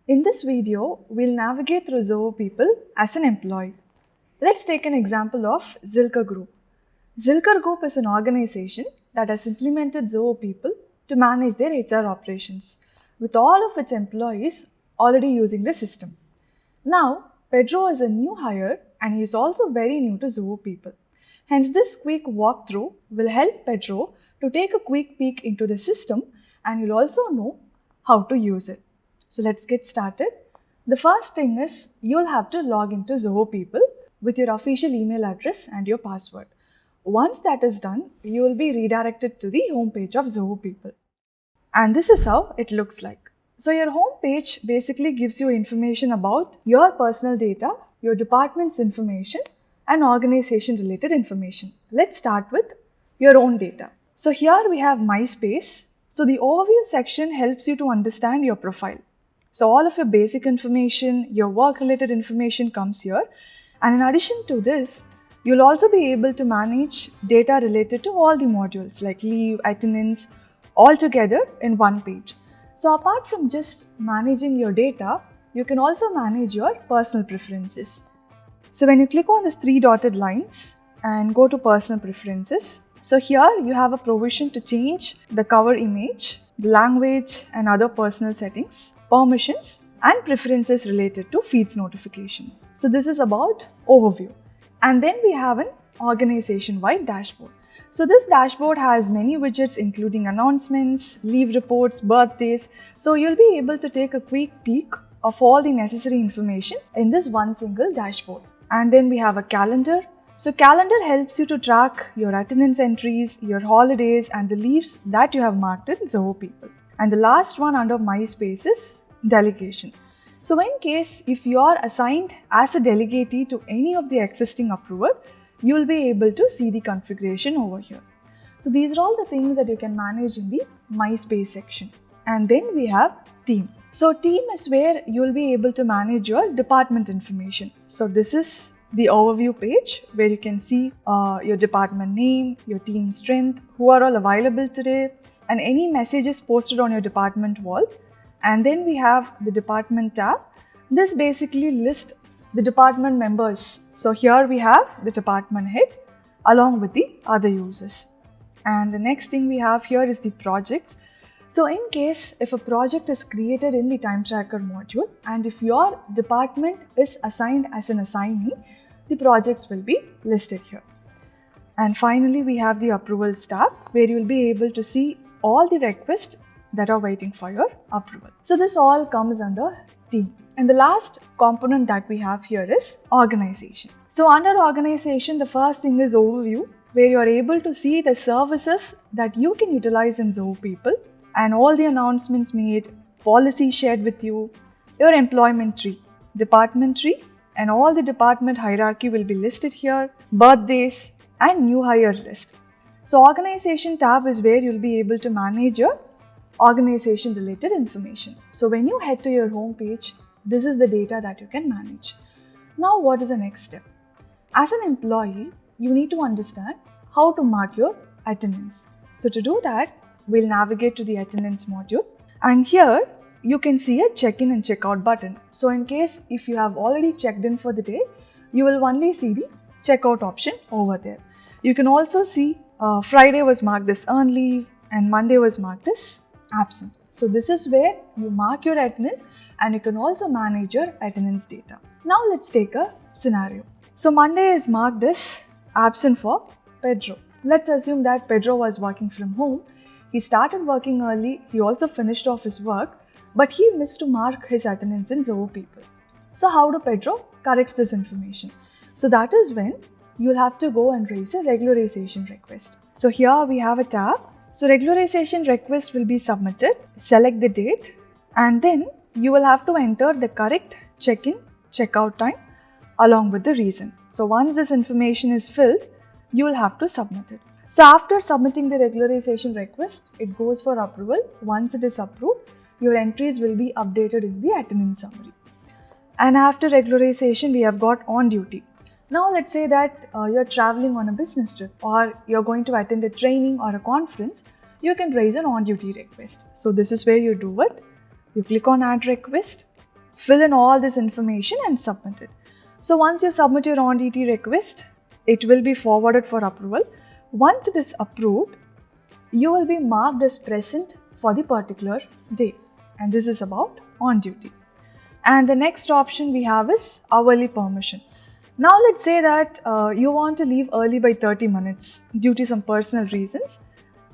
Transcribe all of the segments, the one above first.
In this video, we'll navigate through Zoho People as an employee. Let's take an example of Zilker Group. Zilker Group is an organization that has implemented Zoho People to manage their HR operations, with all of its employees already using the system. Now, Pedro is a new hire and he is also very new to Zoho People. Hence, this quick walkthrough will help Pedro to take a quick peek into the system and you'll also know how to use it. So let's get started. The first thing is you'll have to log into Zoho People with your official email address and your password. Once that is done, you will be redirected to the home page of Zoho People. And this is how it looks like. So your home page basically gives you information about your personal data, your department's information, and organization related information. Let's start with your own data. So here we have MySpace. So the overview section helps you to understand your profile. So all of your basic information, your work related information comes here. And in addition to this, you'll also be able to manage data related to all the modules like leave, attendance, all together in one page. So apart from just managing your data, you can also manage your personal preferences. So when you click on these three dotted lines and go to personal preferences, so here you have a provision to change the cover image, the language and other personal settings, permissions and preferences related to feeds notification. So this is about overview. And then we have an organization-wide dashboard. So this dashboard has many widgets including announcements, leave reports, birthdays. So you'll be able to take a quick peek of all the necessary information in this one single dashboard. And then we have a calendar. So calendar helps you to track your attendance entries, your holidays and the leaves that you have marked in Zoho People. And the last one under MySpace is delegation. So in case if you are assigned as a delegatee to any of the existing approver, you will be able to see the configuration over here. So these are all the things that you can manage in the MySpace section. And then we have team. So team is where you will be able to manage your department information. So this is the overview page where you can see your department name, your team strength, who are all available today, and any messages posted on your department wall. And then we have the department tab. This basically lists the department members. So here we have the department head along with the other users. And the next thing we have here is the projects. So in case if a project is created in the time tracker module and if your department is assigned as an assignee, the projects will be listed here. And finally, we have the approvals tab where you will be able to see all the requests that are waiting for your approval. So this all comes under team. And the last component that we have here is organization. So under organization, the first thing is overview, where you are able to see the services that you can utilize in Zoho People and all the announcements made, policy shared with you, your employment tree, department tree, and all the department hierarchy will be listed here, birthdays and new hire list. So organization tab is where you'll be able to manage your organization related information. So when you head to your home page, this is the data that you can manage. Now what is the next step? As an employee, you need to understand how to mark your attendance. So to do that, we'll navigate to the attendance module. And here you can see a check-in and check-out button. So in case if you have already checked in for the day, you will only see the check-out option over there. You can also see Friday was marked as earned leave and Monday was marked as absent. So this is where you mark your attendance and you can also manage your attendance data. Now let's take a scenario. So Monday is marked as absent for Pedro. Let's assume that Pedro was working from home. He started working early, he also finished off his work, but he missed to mark his attendance in Zoho People. So how do Pedro correct this information? So that is when you'll have to go and raise a regularization request. So here we have a tab. So regularization request will be submitted, select the date, and then you will have to enter the correct check-in, check-out time along with the reason. So once this information is filled, you will have to submit it. So after submitting the regularization request, it goes for approval. Once it is approved, your entries will be updated in the attendance summary. And after regularization, we have got on duty. Now let's say that you're traveling on a business trip or you're going to attend a training or a conference, you can raise an on-duty request. So this is where you do it. You click on add request fill in all this information and submit it. So once you submit your on-duty request, it will be forwarded for approval. Once it is approved, you will be marked as present for the particular day. And this is about on-duty. And the next option we have is hourly permission. Now let's say that you want to leave early by 30 minutes due to some personal reasons.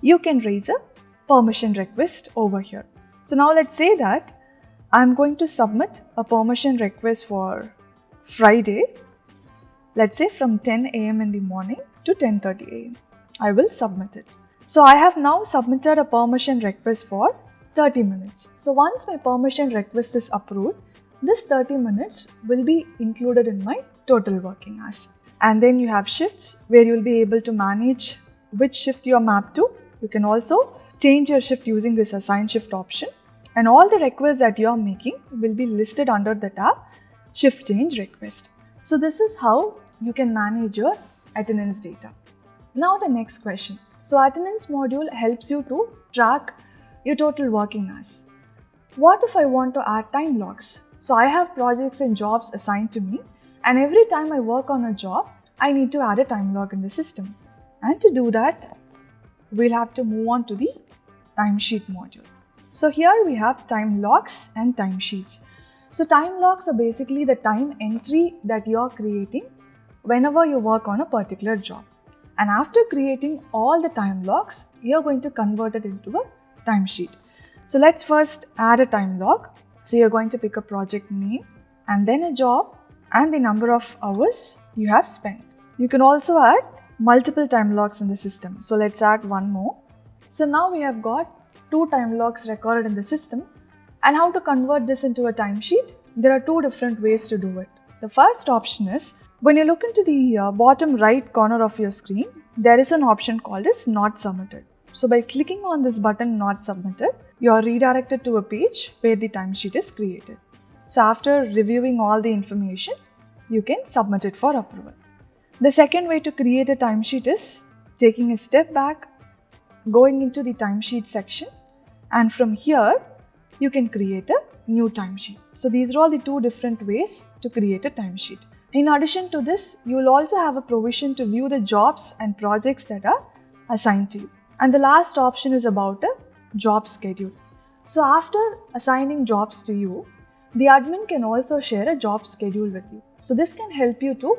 You can raise a permission request over here. So now let's say that I'm going to submit a permission request for Friday, let's say from 10 a.m. in the morning to 10:30 a.m. I will submit it. So I have now submitted a permission request for 30 minutes. So once my permission request is approved, this 30 minutes will be included in my total working hours. And then you have shifts where you will be able to manage which shift you are mapped to. You can also change your shift using this assign shift option. And all the requests that you are making will be listed under the tab shift change request. So this is how you can manage your attendance data. Now the next question. So attendance module helps you to track your total working hours. What if I want to add time logs? So I have projects and jobs assigned to me, and every time I work on a job, I need to add a time log in the system. And to do that, we'll have to move on to the timesheet module. So here we have time logs and timesheets. So time logs are basically the time entry that you're creating whenever you work on a particular job. And after creating all the time logs, you're going to convert it into a timesheet. So let's first add a time log. So you're going to pick a project name and then a job and the number of hours you have spent. You can also add multiple time logs in the system. So let's add one more. So now we have got 2 time logs recorded in the system. And how to convert this into a timesheet? There are 2 different ways to do it. The first option is, when you look into the bottom right corner of your screen, there is an option called as Not Submitted. So by clicking on this button Not Submitted, you are redirected to a page where the timesheet is created. So after reviewing all the information, you can submit it for approval. The second way to create a timesheet is taking a step back, going into the timesheet section, and from here, you can create a new timesheet. So these are all the 2 different ways to create a timesheet. In addition to this, you will also have a provision to view the jobs and projects that are assigned to you. And the last option is about a job schedule. So after assigning jobs to you, the admin can also share a job schedule with you. So this can help you to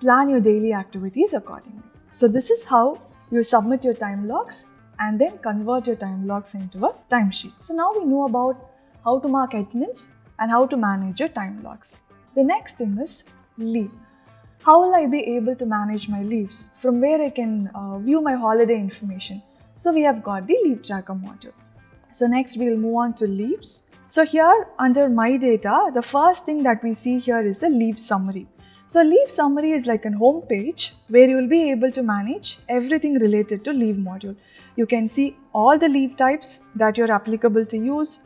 plan your daily activities accordingly. So this is how you submit your time logs and then convert your time logs into a timesheet. So now we know about how to mark attendance and how to manage your time logs. The next thing is leave. How will I be able to manage my leaves? From where I can view my holiday information? So we have got the leave tracker module. So next we'll move on to leaves. So here under my data, the first thing that we see here is a leave summary. So leave summary is like a home page where you will be able to manage everything related to leave module. You can see all the leave types that you're applicable to use,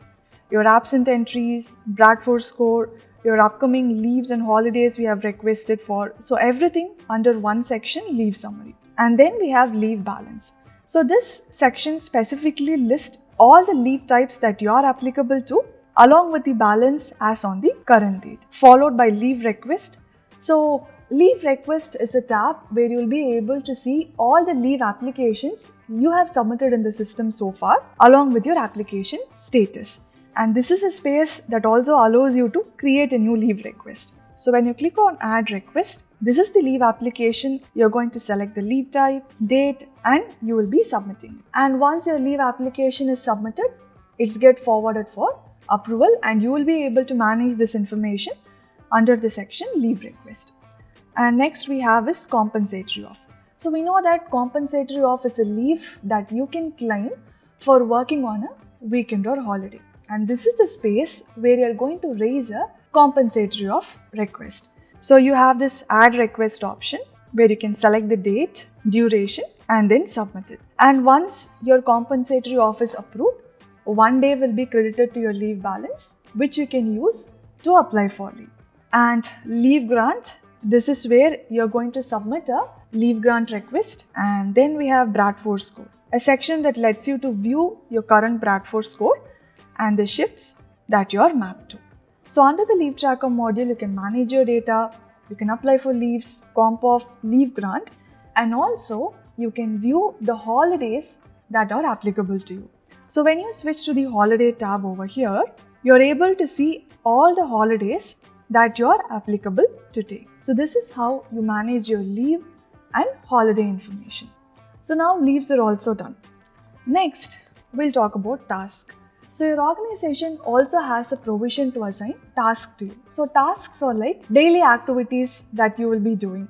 your absent entries, Bradford score, your upcoming leaves and holidays we have requested for. So everything under one section, leave summary. And then we have leave balance. So this section specifically lists all the leave types that you are applicable to along with the balance as on the current date, followed by leave request. So leave request is a tab where you will be able to see all the leave applications you have submitted in the system so far along with your application status. And this is a space that also allows you to create a new leave request. So when you click on add request, this is the leave application. You're going to select the leave type, date, and you will be submitting it. And once your leave application is submitted, it's get forwarded for approval and you will be able to manage this information under the section leave request. And next we have is compensatory off. So we know that compensatory off is a leave that you can claim for working on a weekend or holiday. And this is the space where you're going to raise a compensatory off request. So you have this add request option where you can select the date, duration, and then submit it. And once your compensatory off is approved, 1 day will be credited to your leave balance, which you can use to apply for leave. And leave grant, this is where you're going to submit a leave grant request. And then we have Bradford score, a section that lets you to view your current Bradford score and the shifts that you are mapped to. So under the leave tracker module, you can manage your data, you can apply for leaves, comp off, leave grant, and also you can view the holidays that are applicable to you. So when you switch to the holiday tab over here, you're able to see all the holidays that you're applicable to take. So this is how you manage your leave and holiday information. So now leaves are also done. Next, we'll talk about tasks. So your organization also has a provision to assign tasks to you. So tasks are like daily activities that you will be doing.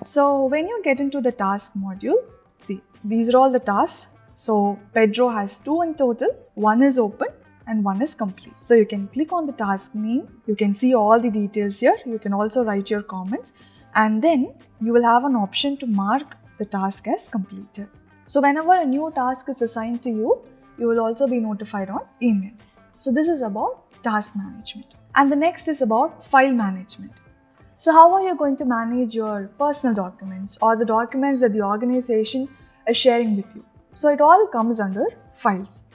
So when you get into the task module, see, these are all the tasks. So Pedro has 2 in total, 1 is open and 1 is complete. So you can click on the task name, you can see all the details here, you can also write your comments, and then you will have an option to mark the task as completed. So whenever a new task is assigned to you, you will also be notified on email. So this is about task management. And the next is about file management. So how are you going to manage your personal documents or the documents that the organization is sharing with you? So it all comes under files.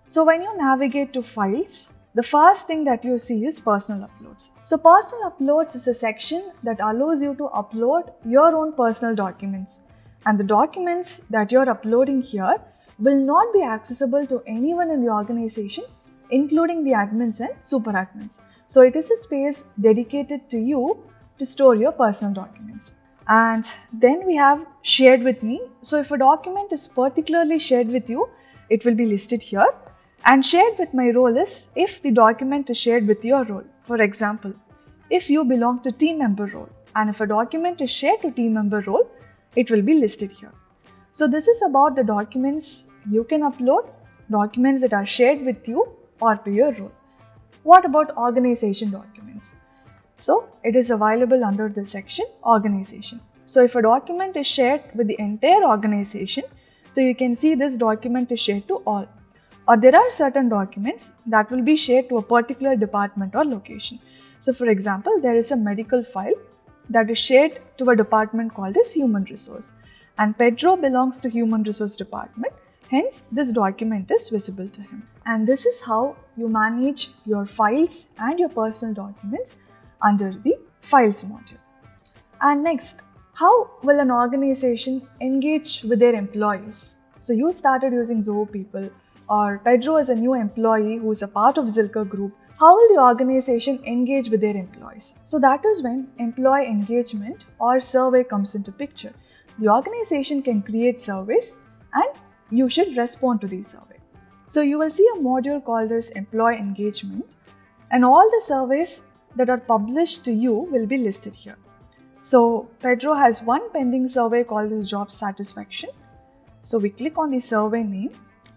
So when you navigate to files, the first thing that you see is personal uploads. So personal uploads is a section that allows you to upload your own personal documents. And the documents that you're uploading here will not be accessible to anyone in the organization, including the admins and super admins. So it is a space dedicated to you to store your personal documents. And then we have shared with me. So if a document is particularly shared with you, it will be listed here. And shared with my role is if the document is shared with your role. For example, if you belong to team member role and if a document is shared to team member role, it will be listed here. So this is about the documents you can upload, documents that are shared with you or to your role. What about organization documents? So it is available under the section organization. So if a document is shared with the entire organization, so you can see this document is shared to all. Or there are certain documents that will be shared to a particular department or location. So for example, there is a medical file that is shared to a department called as human resource. And Pedro belongs to human resource department. Hence, this document is visible to him. And this is how you manage your files and your personal documents under the files module. And next, how will an organization engage with their employees? So you started using Zoho People, or Pedro is a new employee who is a part of Zilker Group. How will the organization engage with their employees? So that is when employee engagement or survey comes into picture. The organization can create surveys and you should respond to these surveys. So you will see a module called as employee engagement, and all the surveys that are published to you will be listed here. So Pedro has one pending survey called as job satisfaction. So we click on the survey name,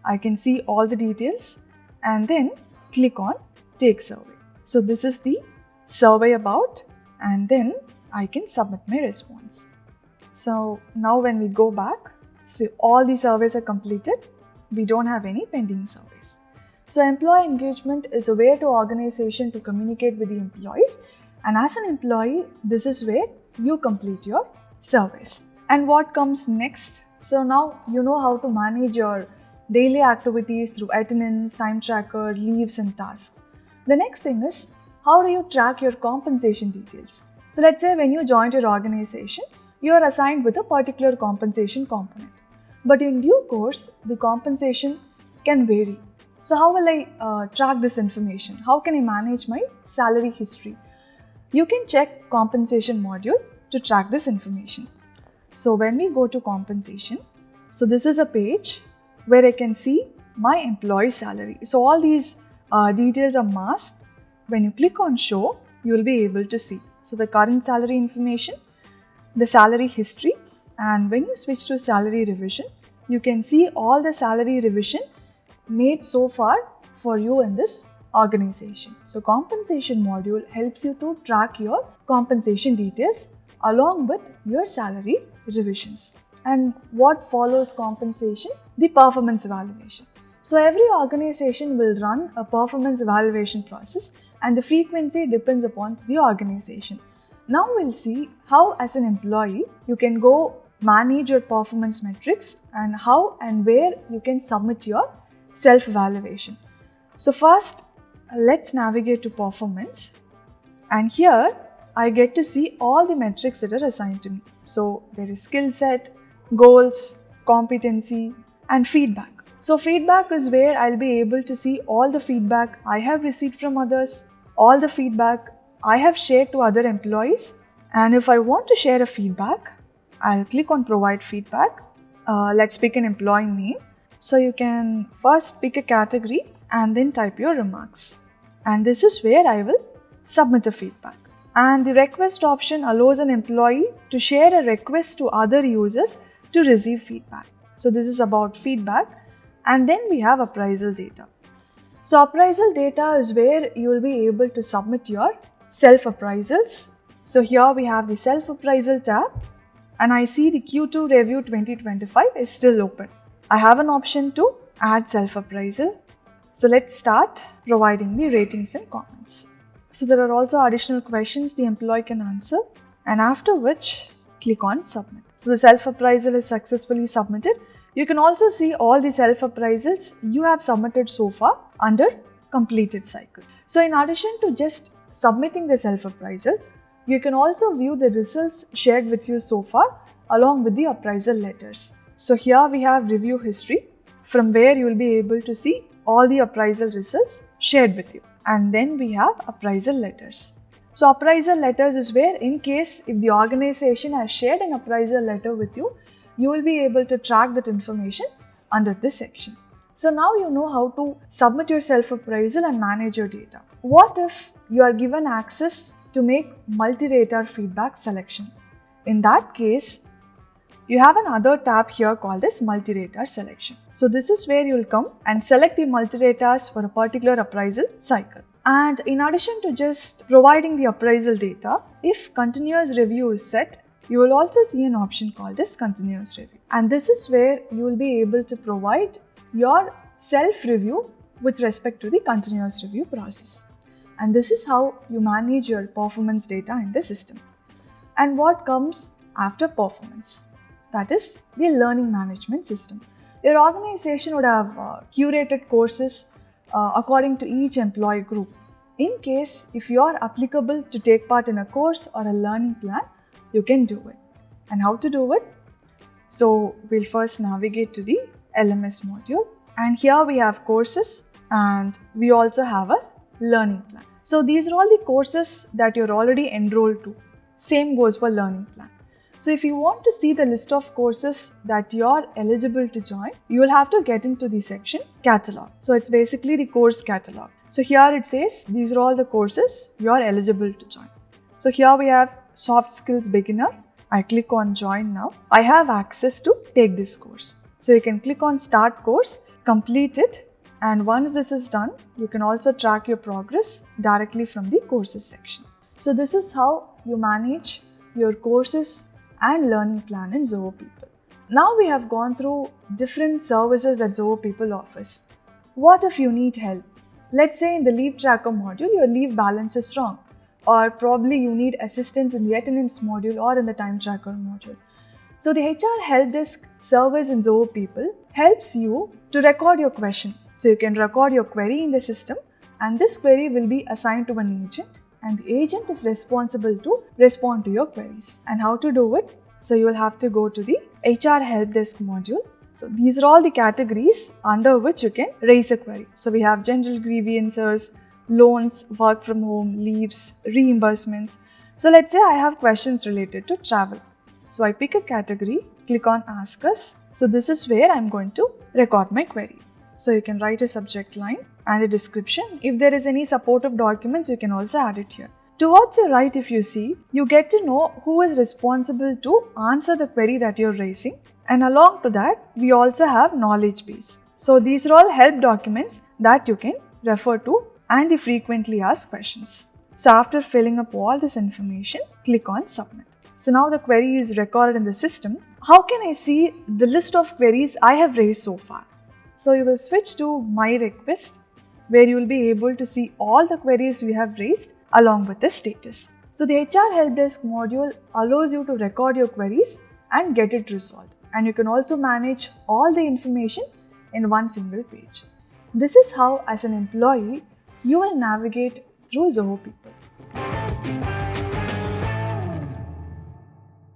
I can see all the details and then click on take survey. So this is the survey about, and then I can submit my response. So now when we go back, so all the surveys are completed. We don't have any pending surveys. So employee engagement is a way to organization to communicate with the employees, and as an employee, this is where you complete your surveys. And what comes next? So now you know how to manage your daily activities through attendance, time tracker, leaves and tasks. The next thing is, how do you track your compensation details? So let's say when you joined your organization, you are assigned with a particular compensation component. But in due course, the compensation can vary. So how will I track this information? How can I manage my salary history? You can check compensation module to track this information. So when we go to compensation, so this is a page where I can see my employee salary. So all these details are masked. When you click on show, you will be able to see. So the current salary information, the salary history, and when you switch to salary revision, you can see all the salary revision made so far for you in this organization. So compensation module helps you to track your compensation details along with your salary revisions. And what follows compensation? The performance evaluation. So every organization will run a performance evaluation process, and the frequency depends upon the organization. Now we'll see how as an employee you can go manage your performance metrics and how and where you can submit your self-evaluation. So first, let's navigate to performance. And here I get to see all the metrics that are assigned to me. So there is skill set, goals, competency, and feedback. So feedback is where I'll be able to see all the feedback I have received from others, all the feedback I have shared to other employees. And if I want to share a feedback, I'll click on provide feedback. Let's pick an employee name. So you can first pick a category and then type your remarks. And this is where I will submit a feedback. And the request option allows an employee to share a request to other users to receive feedback. So this is about feedback. And then we have appraisal data. So appraisal data is where you will be able to submit your self-appraisals. So here we have the self-appraisal tab, and I see the Q2 review 2025 is still open. I have an option to add self-appraisal. So let's start providing the ratings and comments. So there are also additional questions the employee can answer, and after which click on submit. So the self-appraisal is successfully submitted. You can also see all the self-appraisals you have submitted so far under completed cycle. So in addition to just submitting the self-appraisals, you can also view the results shared with you so far along with the appraisal letters. So here we have review history, from where you will be able to see all the appraisal results shared with you. And then we have appraisal letters. So appraisal letters is where, in case if the organization has shared an appraisal letter with you, you will be able to track that information under this section. So now you know how to submit your self-appraisal and manage your data. What if you are given access to make multi-rater feedback selection? In that case, you have another tab here called as multi-rater selection. So this is where you will come and select the multi-raters for a particular appraisal cycle. And in addition to just providing the appraisal data, if continuous review is set, you will also see an option called as continuous review. And this is where you will be able to provide your self-review with respect to the continuous review process. And this is how you manage your performance data in the system. And what comes after performance? That is the learning management system. Your organization would have curated courses according to each employee group. In case if you are applicable to take part in a course or a learning plan, you can do it. And how to do it? So we'll first navigate to the LMS module, and here we have courses and we also have a learning plan. So these are all the courses that you're already enrolled to. Same goes for learning plan. So if you want to see the list of courses that you're eligible to join, you will have to get into the section catalog. So it's basically the course catalog. So here it says these are all the courses you're eligible to join. So here we have soft skills beginner. I click on join now. I have access to take this course. So you can click on start course, complete it, and once this is done, you can also track your progress directly from the courses section. So this is how you manage your courses and learning plan in Zoho People. Now we have gone through different services that Zoho People offers. What if you need help? Let's say in the leave tracker module, your leave balance is wrong, or probably you need assistance in the attendance module or in the time tracker module. So the HR help desk service in Zoho People helps you to record your question. So you can record your query in the system, and this query will be assigned to an agent, and the agent is responsible to respond to your queries. And how to do it? So you will have to go to the HR help desk module. So these are all the categories under which you can raise a query. So we have general grievances, loans, work from home, leaves, reimbursements. So let's say I have questions related to travel. So I pick a category, click on ask us. So this is where I'm going to record my query. So you can write a subject line and a description. If there is any supportive documents, you can also add it here. Towards your right, if you see, you get to know who is responsible to answer the query that you're raising. And along to that, we also have knowledge base. So these are all help documents that you can refer to and the frequently asked questions. So after filling up all this information, click on submit. So now the query is recorded in the system. How can I see the list of queries I have raised so far? So you will switch to my request, where you will be able to see all the queries you have raised along with the status. So the HR help desk module allows you to record your queries and get it resolved. And you can also manage all the information in one single page. This is how, as an employee, you will navigate through Zoho People.